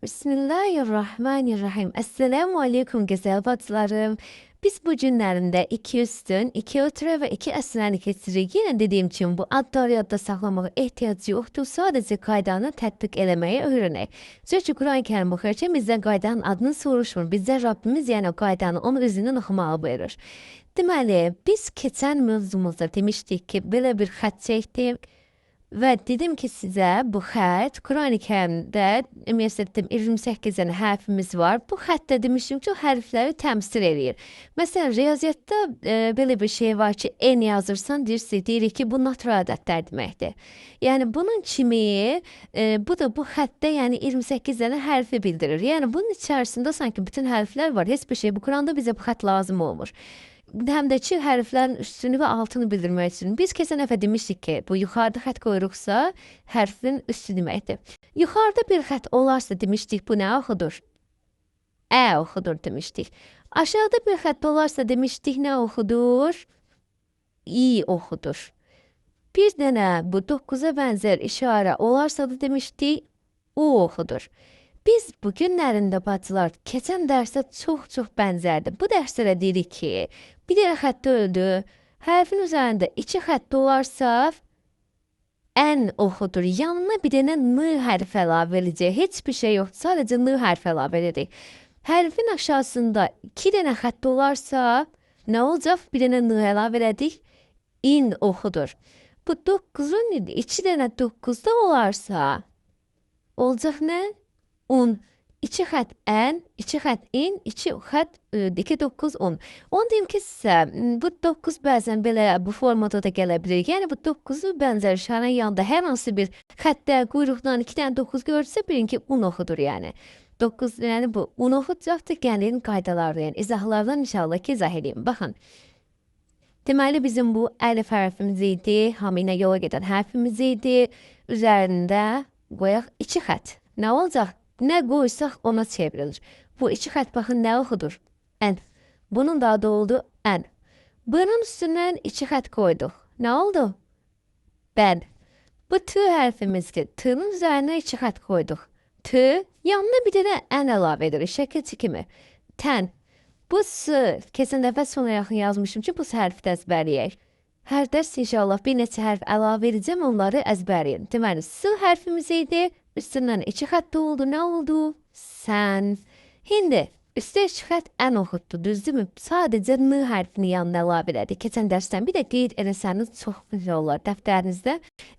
Bismillahirrahmanirrahim. Esselamu aleyküm güzel bacılarım. Biz bu günlərində iki üstün, iki ötürə və iki əsnəni keçirik. Yenə dediyim kimi bu adları yadda saxlamağa ehtiyac yoxdur. Sadəcə qaydanı tətbiq eləməyi öyrənək. Çünki Quran-Kərim oxuyarkən bizdən qaydanın adını soruşmur. Bizdən Rabbimiz yəni o qaydanı onun üzündən oxumağı buyurur. Deməli, biz keçən mövzumuzda demişdik ki, belə bir xətt çəkdik. Və dedim ki sizə bu xətt Qurani-Kərimdə ümumiyyətlə 28 dənə hərfimiz var. Bu xəttdə demişdim ki, o hərfləri təmsil eləyir. Məsələn, riyaziyyatda belə bir şey var ki, en yazırsan deyirik ki, bu natural ədədlər deməkdir. Yəni bunun kimi bu da bu xəttdə yəni 28 dənə hərfi bildirir. Yəni bunun içərisində sanki bütün hərflər var. Heç bir şey bu Quranda bizə bu xətt lazım olmur. Həm də ki, hərflərin üstünü və altını bildirmək üçün. Biz keçən dəfə demişdik ki, bu yuxarıda xətt qoyuruqsa, hərfin üstü deməkdir. Yuxarıda bir xətt olarsa demişdik, bu nə oxudur? Ə oxudur demişdik. Aşağıda bir xətt olarsa demişdik, nə oxudur? İ oxudur. Bir dənə bu 9-a bənzər işarə olarsa da demişdik, U oxudur. Biz bu günlərində bacılar, keçən dərsə çox bənzərdir. Bu dərslərə deyirik ki, bir dənə xətt öldü, hərfin üzərində iki xətt olarsa, ən oxudur. Yanına bir dənə n hərfi əlavə edəcək. Heç bir şey yoxdur, sadəcə n hərfi əlavə edəcək. Hərfin aşağısında iki dənə xətt olarsa, nə olacaq? Bir dənə n əlavə edəcək, in oxudur. Bu 9'un iki dənə 9'da olarsa, olacaq nə? Un, iki xətt ən, iki xətt in, iki xətt 2-9 10. Onu deyim ki sizə, bu 9 bəzən belə bu formada da gələ bilir. Yəni bu 9'u bənzər işarənin yanında hər hansı bir xəttdə, quyruqdan 2 dənə 9 görürsə, bilin ki, un oxudur yəni. 9 yəni bu un oxudacaqdır, gəlin qaydaları, yəni izahlardan inşallah ki, izah edeyim. Baxın. Deməli bizim bu əlif hərfimiz idi, haminə yola gedən hərfimiz idi. Üzərində qoyaq iki xətt. Nə olacaq? Nə qoysaq ona çevrilir. Bu iki xətt baxın nə oxudur? Ən. Bunun da adı oldu ən. Bunun üstündən iki xətt qoyduq. Nə oldu? Bən. Bu t hərfimizdir. T'nın üzərinə iki xətt qoyduq. T, yanına bir dənə ən əlavə edirik. Şəkil kimi. Tən. Bu s, keçən dəfə sona yaxın yazmışım ki, bu hərfi də əzbərləyək. Hər dərs inşallah bir neçə hərf əlavə edəcəm, onları əzbərləyin. Deməli, s hərfimiz idi. Üstündən iki xətt oldu. Nə oldu? Sən. Şimdi üstə iki xətt ən oxutdu. Düzdürmü? Sadəcə n hərfini yanına əlavə elədik. Keçən dərsdən bir də qeyd eləsəniz çox güzel olar dəftərinizdə.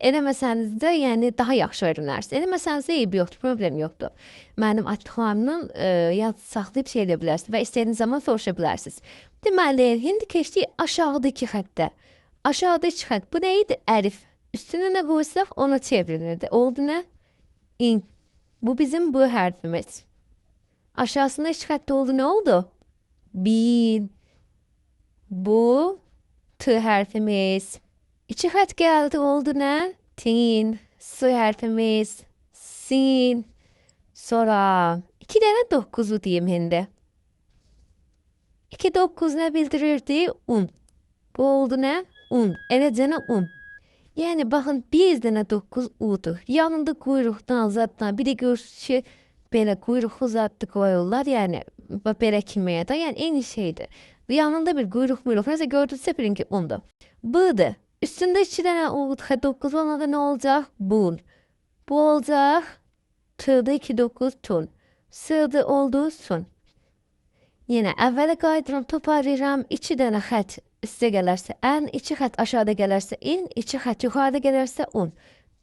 Eləməsəniz də yəni daha yaxşı öyrənərsiniz. Eləməsəniz də eyb yoxdur, problem yoxdur. Mənim atdıqlarımdan yad saxlayıb şey edə bilərsiniz və istədiyiniz zaman soruşa bilərsiniz. Deməli, indi keçdik aşağıdakı xəttə. Aşağıda iki xətt. Bu nə idi? Əlif. Üstünə nə qoysaq ona çevrilirdi. Oldu nə? İn. Bu bizim bu hərfimiz. Aşağısında iki xətt oldu. Nə oldu? Bin. Bu t hərfimiz. İki xətt gəldi. Oldu nə? Tin. S hərfimiz. Sin. Sonra iki dənə 9'u diyeyim hindi. 2 9 nə bildirirdi? Un. Bu oldu nə? Un. Eləcənə un. Yəni baxın bir dənə 9 udur. Yanında quyruqdan zatdan bir də görürsünüz ki, belə quyruqlu zatlı qoyurlar. Yəni belə kimiyədə, yəni eyni şeydir. Yanında bir quyruq. Nəsə gördünüzsə bilin ki, undur. B'dır. Üstündə iki dənə ud, 9 olanda nə olacaq? Bun. Bu olacaq. T'da 2 9 tun. S'da oldu sun. Yenə əvvələ qaydıram, toparlayıram. 2 dənə xətt üstə gələrsə ən, 2 xətt aşağıda gələrsə in, 2 xətt yuxarıda gələrsə un.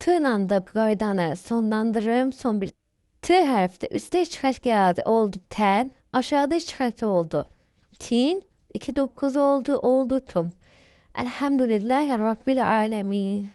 T'la da qaydanı sonlandırırım. Son bir T hərfdə üstə 2 xətt gəldi, oldu tən. Aşağıda 2 xətt oldu. Tin, 2 9 oldu, oldu tum. Elhamdülillahi Rabbil alemin.